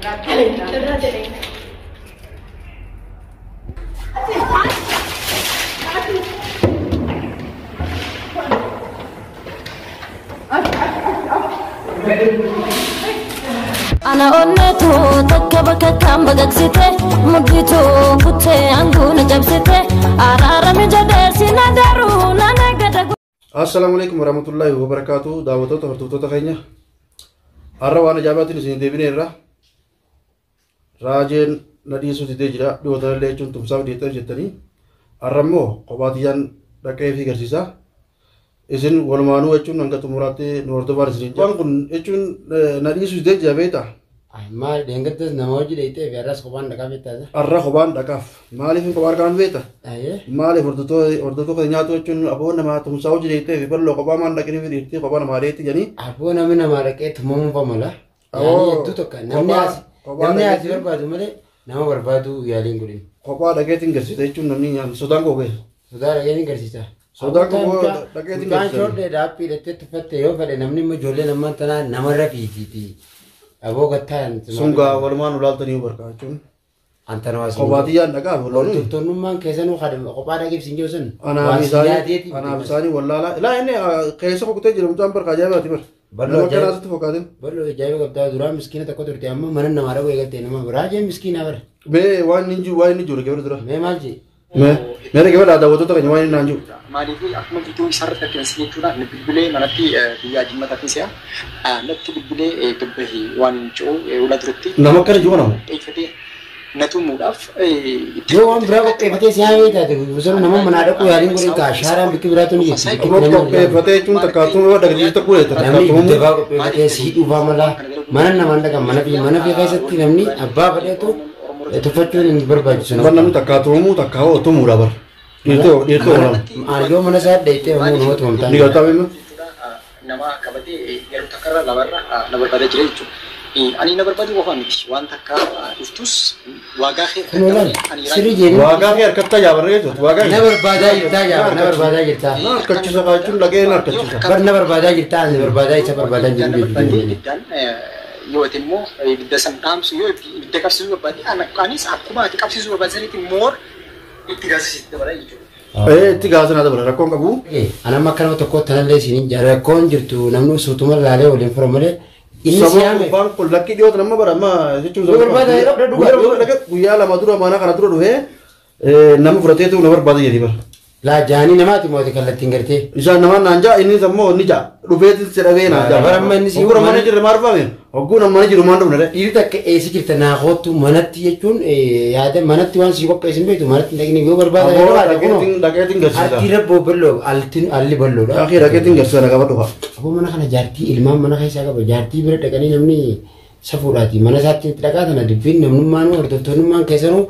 أنا أنتو تكبك كم بجسته مديتو كتة عنقون جبسته أرارم جدار سندارو نانا قدر. السلام عليكم ورحمة الله وبركاته. دعوتو تهرتو تخينيا. أروان جابتي نسين دبيني را. راجين نديسو تدجرا دوتر ليجون تمساو ديتر جتني. أرمو قباديان ركعي في كرسيسا. إذن ولمانو أجون نعكت مراتي نوردو بارزين. جان كن أجون نديسو تدجرا بيتا. ما دينغت نموجي ليته بيرس كوبان دكا بيتا. أرّا كوبان دكاف. مالي في كوبان كان بيتا. أيه. مالي وردتو كنياتو أجون أبوه نما تمساو جريته في برلو كوبان مان دكني في ريتي كوبان ماريتي جاني. أبوه نمنا ماركت مم فملا. يعني تو توكا نمني أسي بربادو مله نما بربادو يالين قولين. كوبان دكتين كرسيته أجون نمني يان سودان كوبه. سودان يالين كرسيته. سودان كوبه دكتين كان كرسيته. شورت دابي لتت فتة يوم فله نمني مجولة نما تنا نمرة فيتي. أبوه كتان. سونغا ولمان ولال تنيو بركة أجون. أنتنا واسي. كوباديان دكاف ولوني. تونو مان كيسانو خادم كوبان دكيب سنجوسن. أنا بيساني ولا لا إني كيسا كوكتة جرم تام بركة جاي باتي بر. بلو جاي ناس تفوقاتين. بلو جاي بقبضة دورا مسكينة تكوتر تيامو منن نمارا ويجا تينما براجع مسكينة بر. بي وان نيجو ركبر درا. ما مالجي. मेरे केवल आधा वो तो तक जमाने नांजू माली भी अपने वीडियो इशार तक कैंसिल चुरा नबिले मनती दिया जिम्मा तक से नत्ती बिले एक बही वन चो उला दुरती नमक कर जो ना एक फटे नतु मुदाफ जो हम ब्राको पे फटे से आए थे तो उसमें नमक मना रहा कोई यारिंग कोई काशारा बिकी बिरा तो नहीं है वो पे फटे चुन तक कातुम वो डगजी तक पूरे तक कातुम ब्राको पे फटे सीट उबा मला मनन नमंडा का मन पे कैसे थी नमनी अब्बा फटे तो फटून इन बर्बाद सुनो वरना मुझे तकाओ तो मुरा बर ये तो ना आर्यो मना साथ देते हम उन्होंने तो हमता निकलता भी मैं नमा कबती यार तकरा लबर pada jadi itu ani लबर pada वो हमें wan takka iftus waga khir siri jadi waga khir कितना जावर रहे जो waga नबर बाजा जिता जावर नबर बाजा जिता ना कच्ची सा काचुन लगे ना कच्ची सा पर नबर बाजा जिता नबर बाजा इच्छा पर बाजा जिता yoo timmo ibidda sometimes yoo ibidda qabsiisuu barbaade ana kaanis akkuma ati qabsiisuu barbaadanitti more itti gaasisitti bara jechuudha. Itti gaasana dabala rakkoon qabu. Ana makkanuma tokko tanallee isin rakkoon jirtu namni suutuma laalee waliin fura malee inni siyaame. Sababa kun lakki dhiyoota nama bara amma jechuun sababa guyyaa lama dura mana kana dura dhufe nama fudhateetu na barbaada jedhi bara. La jaani namaati mootii kallattiin gartee. Isaan nama naanja inni sammoo ni jaa dhufeetis jedhamee naanja. Baramma inni si mana jirre maal faame hogguu mana jiru maan dhufne. Dhiirri takka eessa jirta naaqootu manatti jechuun yaada manatti waan si qopheessin beektu manatti dhaqni yoo barbaada yeroo haadha kunoo. Dhaqeetiin garsiisa. Artii rabboo balloo alli balloodha. Akhi dhaqeetiin garsiisa qaba dhufa. Aboo mana kana jaartii ilmaan mana keessaa qaba jaartii bira dhaqanii namni safuudhaati mana isaatti dhaqaa tana dubbiin namnummaan hordoftoonnummaan keessanuu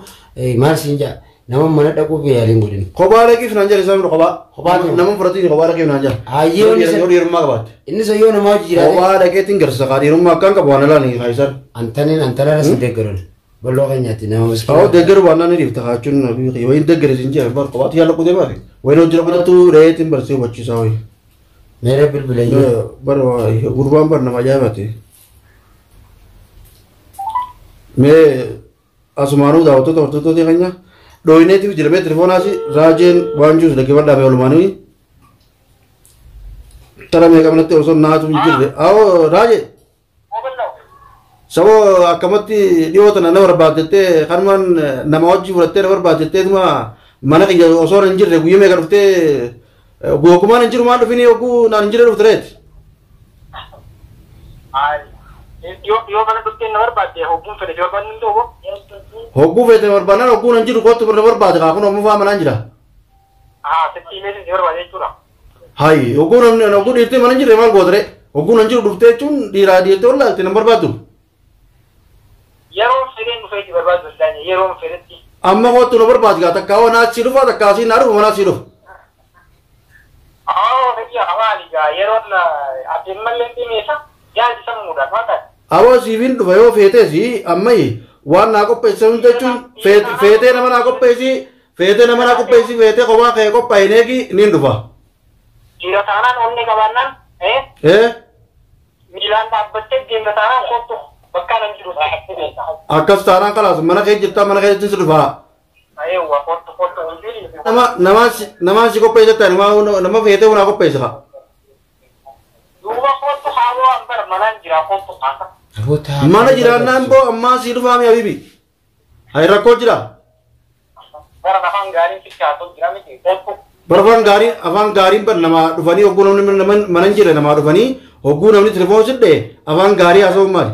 maal siin jaa. nama mana dhaquu beeyaliin godhin. Kophaa dhaqiif naan jedhe isaan kophaa nama fudhatiin kophaa dhaqiif naan jedhe. Hayyoo yoo dhiirummaa qabaate. Inni sayyoo namaa hojii jiraate. Kophaa dhaqeetiin garsiisa kaa dhiirummaa akkaan qabu waan ilaanii haayisan. Antala rasin deeggaroon balloo keenyaatti nama miskiina. Awwa deeggaru waan naan dhiifta haachuun wayin deeggare siin jedhe bar kophaatti yaala qotee baate wayin hojii dhaqatu reetiin barsee hubachiisaa wayi. Meera bilbileeyyu. Bar gurbaan bar nama ajaa'ibate. Mee asumaanuu daawwattoota hordoftoota keenya. Doineeti fi jirmee telefoonaa si raajeen waan jiruus dhaggeeffadhaa dhaabee olumaanii tara meeqa manatti osoo naatu hin jirre awoo raajee saboo akkamatti dhiyoota na barbaaddettee kanumaan nama wajji fudhattee na barbaaddettee tuma mana kiyya osoo hin jirre guyyaa meeqa dhuftee gookumaan hin jiru maan dhufinii yogguu naan hin jirre dhuftereeti. Yoo mana dhuftee na barbaadde hogguun fedhe barbaadne hin ta'u. Hogguu feete barbaadan hogguun hin jiru kottu birra barbaade kaa kun hogguu faamanaan jira. Sitti meeshaa si barbaade jechuudha. Hayi hogguu dhiirtee mana hin jirre maal gootere hogguun hin jiru dhuftee jechuun dhiiraa dhiirtee wallaalte nan barbaaddu. Yeroo fedheen dhufee itti barbaadu danda'anii yeroo fedhetti. Amma kottu na barbaade gaa takkaa waan asii dhufa takkaa asii naa dhufa mana asii dhufa. Fedhii hawaali gaa yeroon addeen mallee dhimeessa yaadi sammuudhaan waan ta'e. Awwa siifin dhufa yoo feeteesi ammayyi. Waan naa qopheessan jechuun feetee nama naa qopheessi feetee kophaa ka'ee qophaa'inee niin dhufa. Dhiira taanaan onni qabaannaan miilaan dhaabbattee deemna taanaan kottu bakka nan jiru أكاس تاران خلاص منا كي جتا منا كي تسرفها أيوة كنت ولدي nama si ko pesa tan nama vete una ko pesa dua كنت حاول أنبر منانجرا كنت قاطع mana jira nambo amma si rufa mi habibi ay rakko jira karena nafang garing sikatun jira miti kok afan gari bar nama dufani ogu nama mananjira nama dufani ogu nama ni telefon sidde afan gari aso mari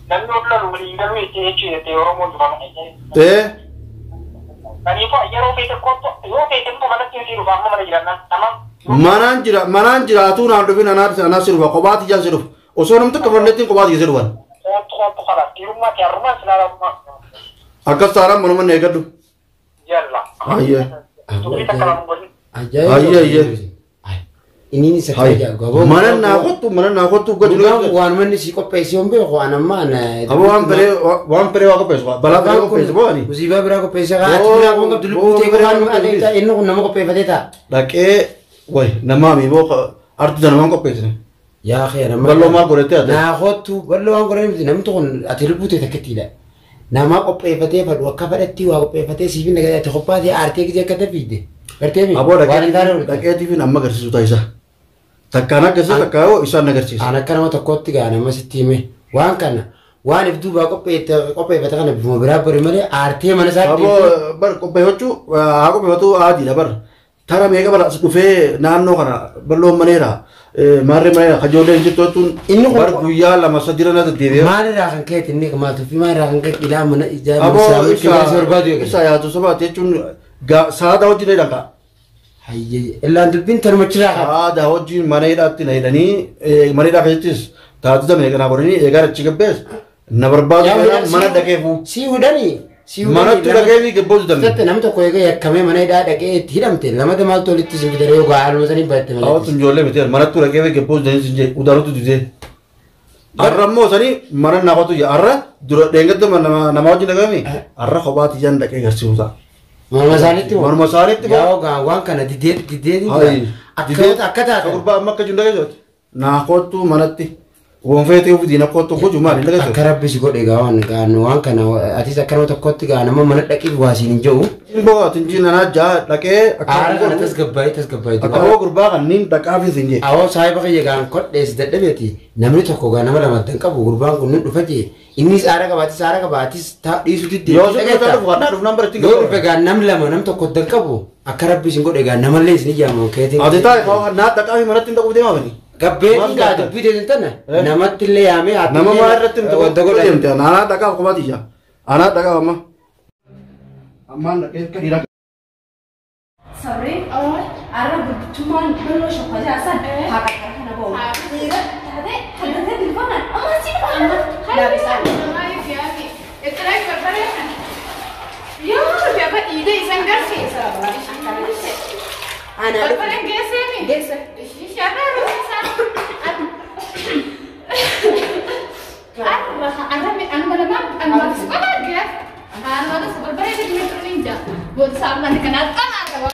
dan nodla lulingal mi te orang mau jual te kani ko yaro fete ko yo fete ko mana ti rufa mana jira na tamam mananjira atu na dufin ana sirufa ko bati jan siruf oso nam tak kabarnetin ko bati sirufan ko kala di rumah selama rumah akas taram mana negadu jalla ayya itu kita kalau mau ayya ini ni sahaja gua mana na khotu gua juga wan man si ko pesi ombe ko anamma na abo wan pere wa ko pesa bala ko pesa bo ani musiba bra ko pesa ga atira ko ngab dulu pute ko han adeta inno ko namo ko pe fateta lake way nama mi bo artu nama ko pesa ne ya khair amma ballo ma gorete ate na khotu ballo an gorete nam to atiru pute taketila nama ko pe fate fa do ka fadati wa ko pe fate si bin ga ta ko pa di arte ki ka tafide bertemi abo lake tv nama garsisu taisa takana kesa takao isa nagarsis ana kana mata kotti ga nama sitime wan kana wan ifdu ba ko pe fate kana bi mo barabar male arte mana sa abo bar ko pe hochu ako pe hotu adi la bar tara mega bar dufe nanno kana ballo manera marre manera khajole jitto tun inno bar duya la masadira na debe mare ra kan ke tinni ma tu fi mare ra kan ke ila mana ijaba abo sabu ke sorbadu isa ya to sabate chun ga sada hoji ne daga hayye illa andu bin tarmachira sada hoji manera tinai dani manera khajitis taatu da mega na borini egar chigabes na barbadu mana dake fu si hudani mana tu dake vi ke bozu dan sette nam to ko ga yakame mana da dake thiramte lamade mal to litti sin bidare go almo sani batte aw tun jolle meter mana tu dake vi ke bozu dan sinje udaru tu dide arrammo sani mana na ko tu ya arra duro dengat mana nama hoji daga mi arra khobati jan dake garsiusa mama salitti marma salitti yaw ga wan kana dide akata kurba makka junda ga jot na ko tu manatti won fete fu dina ko to ko juma ni daga akarabbi si gode ga wan kana ati sakaro to kotti ga nama mana daki wasin jo bo tinjina na ja dake ara kana tasgabbai akawo kurba kan nin daka fi sinje awo sai ba ye gan kodde si dadabeti namni to ko ga nama lama dan kabu gurban kun nun dufate inni sara ga bati ta disu didde yo so ta fu na du number tinga do be ga nam lama nam to ko dan kabu akarabbi si gode ga nama les ni jamo kete adita ko na daka fi maratin da ko de ma bani gabbe inga dubbi de tana namatille yame ati nama maratin da ko de na daka ko bati ja ana daka amma na ke kadira Sabri, Arab cuman belum shokat asan. Hakat karena bau. Tade teleponan. Amma sih kan? Hai bisa. Hai Fiami. Itulah kerjanya. Ya, siapa ide isan garsi. Ana. Berapa gese ni? Gese. Siapa rusak? Ada anu mana? Anu sekolah dia. Anu ada seberapa dia metro ninja. Buat sama dikenalkan ada.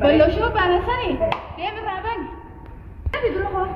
Belum coba alasan nih. Dia berapa? Tadi dulu kok.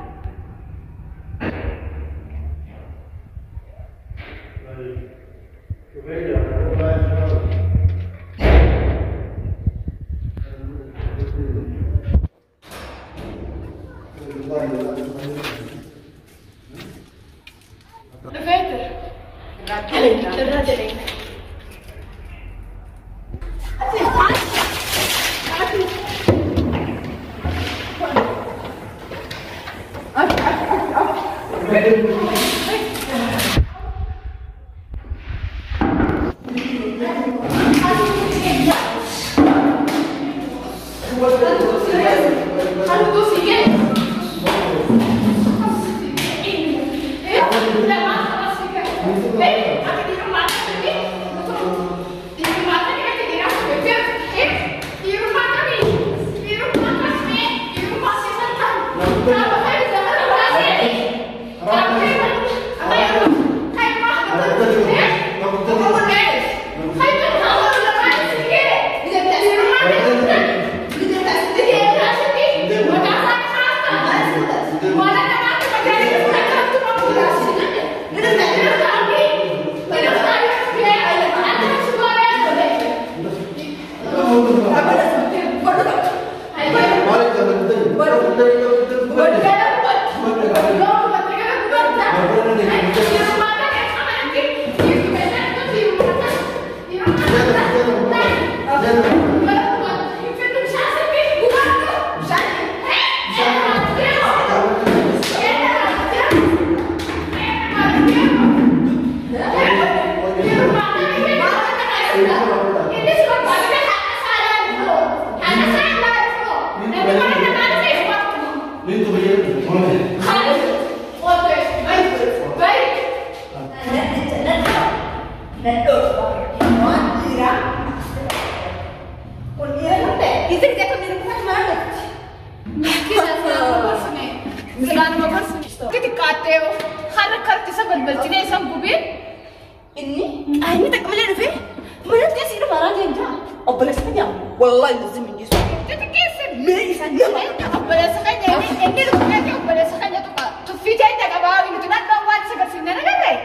والله لازم نجي تتكسر ليش أبغى سخنة إني ركبتي أبغى سخنة تفي جاي تكبر وينتنا نواد سكر سنة نكبر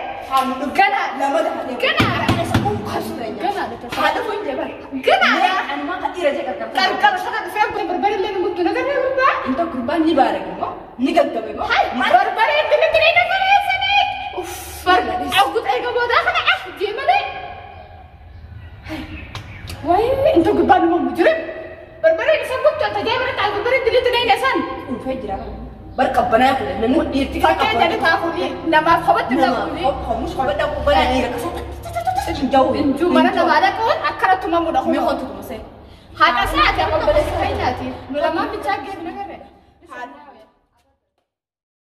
كنا لما ده كنا أنا سأقوم خشني كنا هذا فين جبر كنا أنا ما قدير أجيك كر سكر فيها بربر اللي نقول تنا كنا بربر أنت قربان نبارك ما نقدر تبي ما بربر أنت اللي تريد كنا سنة أوف بربر أقول أيها الجواد أنا أحكي ملي واي انت قبان مو مجرم بربري سبت انت جاي من تعال بربري اللي تنين اسن وفجرا بركب بنات لانه ارتفاع كده انا تعرفني لما خبطت مش خبطت بنا نيره الجو انتو مرة بعدك اكرت ما مو دخل خطط مسين هذا ساعه يا رب بس هيناتي لما بتجاك نغير